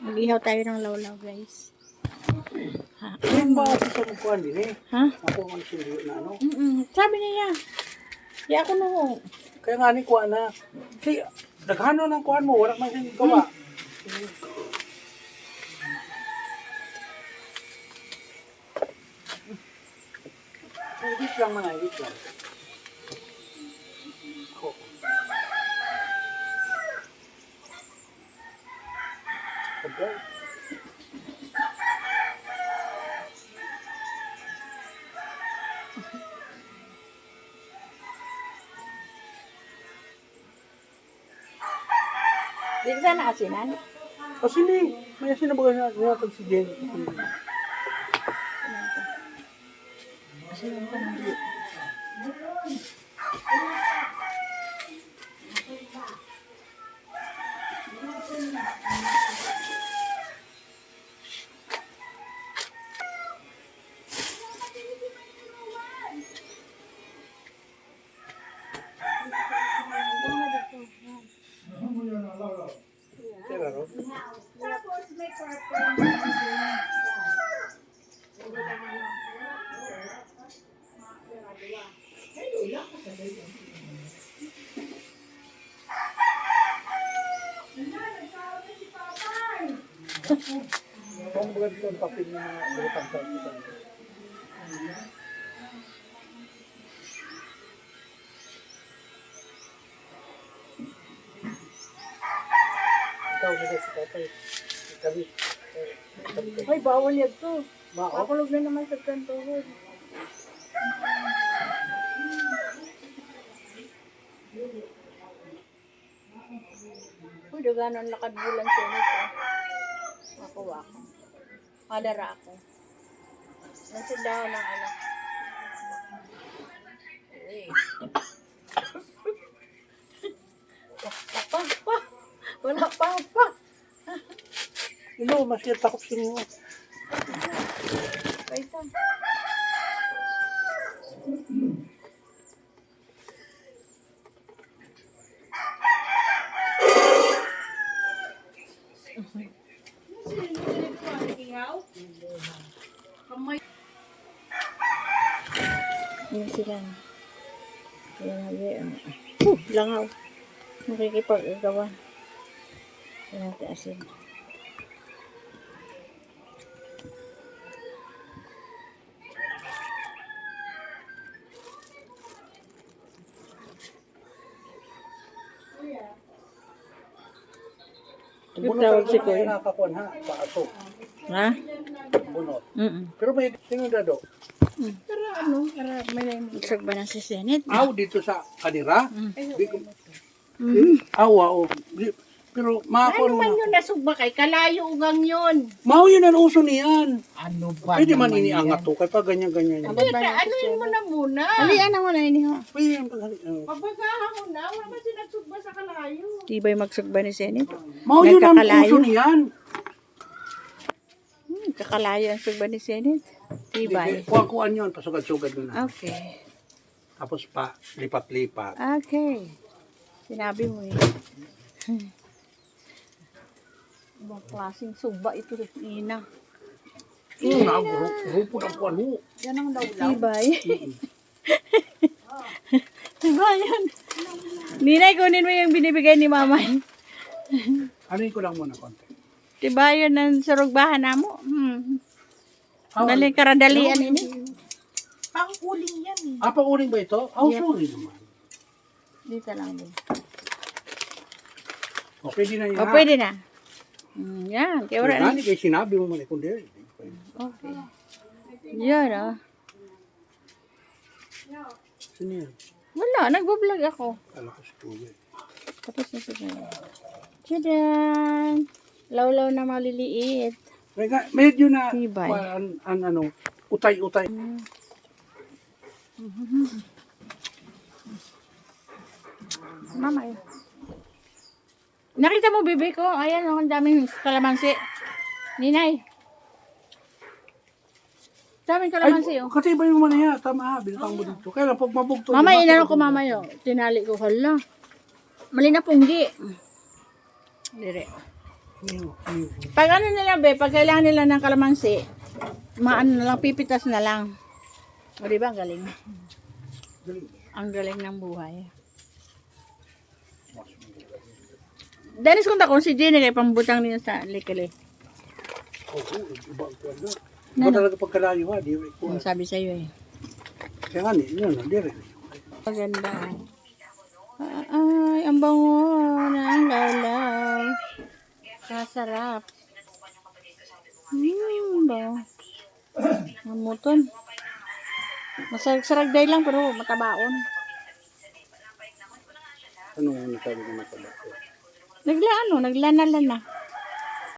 Mag-ihaw tayo ng lawlaw, guys. Ha? Yung ba sa kukuhan din eh? Ha? Ako ang sindi na ano. Sabi niya. Di ako no. Kaya nga ni kuha na. Kasi naghano ng kuhan mo, wala man siyang gawa. Higit lang mga, higit lang. Ako. Okay. Di ka na asinan? Kasi ni, may sinabaga niya pag si Jen. Asinan ka ng di. Kaya ro? Tapos may purple. Kung baga dito ang papel ng mga bulutang sa ito. Ikaw kasi si tatay. Kami. Ay, bawal yan to. Mao. Makulog na naman sa kantuhod. Uy, daganan lakad bulan siya nito. Ako. Kadara ako. Nasa daw ng anak. Uy. Wala pa. Ilo, masya takot sa inyo. Paisa. Yan sila. Yan, langaw. Makikipag-agawa. Yan natin asin. Yung tawag si Kuya. Nakakakuan ha, paaso. Ha? Bunot. Mm. Pero may sinundado. Para may isag ba na si Senate? Aw, dito sa kanira. Di ko. Mm. Awa, o. Pero makakuan Ano mo man na. yun nasugba kay kalayo ugang yun. Mao yun ang uso niyan. Ano ba Pwede man naman iniangat to, kaya pa ganyan-ganyan yan. Hindi ka, ano yun mo na muna. Alian na mo na ini ho. Pwede yan paghali. Pabagahan mo na, wala ba sinagsugba sa kalayo. Tibay magsagba ni Senate. Mao yun ang Nagkakalayo. uso niyan. Kakalayo ang sagba ni Senate. Tibay. Kuha-kuhaan yun, pasugad-sugad mo na. Okay. Tapos pa, lipat-lipat. Okay. Sinabi mo eh. Ibang klaseng sugba ito sa ina. Grupo ng kuhan mo. Yan ang lawlaw. Tibay. Tibay yan. Ninay, kunin mo yung binibigay ni mama. Anuin ko lang muna konti. Tibay yun ang surugbahan na mo. Daling karadalian ini. Pang uling yan eh. Pang-uling ba ito? Sorry naman. Dito lang din. O, pwede na yun. O, pwede na. Yan. Kaya wala na. Hindi kayo sinabi mo man kundi. Okay. Yan ah. Sino yan? Wala, nagbablog ako. Kala ko si Kuya. Tapos na siya. Tadaan! Lawlaw na maliliit. Medyo na, Tibay. ano, utay-utay. Mama yun. Nakita mo bibi ko? Ayan, ang daming kalamansi. Ninay. Daming kalamansi oh. Katibay mo man yan. Tama ha, binatang mo dito. Kaya lang, pag mabugto. Mama, inano ko mama yun. Tinali ko, hala. Mali na punggi. Dire. Pag ano nila, be, pag kailangan nila ng kalamansi, maano na lang, pipitas na lang. O, diba? Ang galing. Ang galing ng buhay. Dennis, kung takon si Jenny, kay pambutang niya sa likili. Oo, iba ang kuwan na. Iba talaga pagkalayo ha, di ko. Yung sabi sa'yo eh. Kaya nga ni, yun, di rin. Maganda. Ay, ang bango ng lalaw. Kasarap. Bango. Mamuton. Masarag-saragday lang pero matabaon. Anong nasabi ng mataba? Naglana-lana.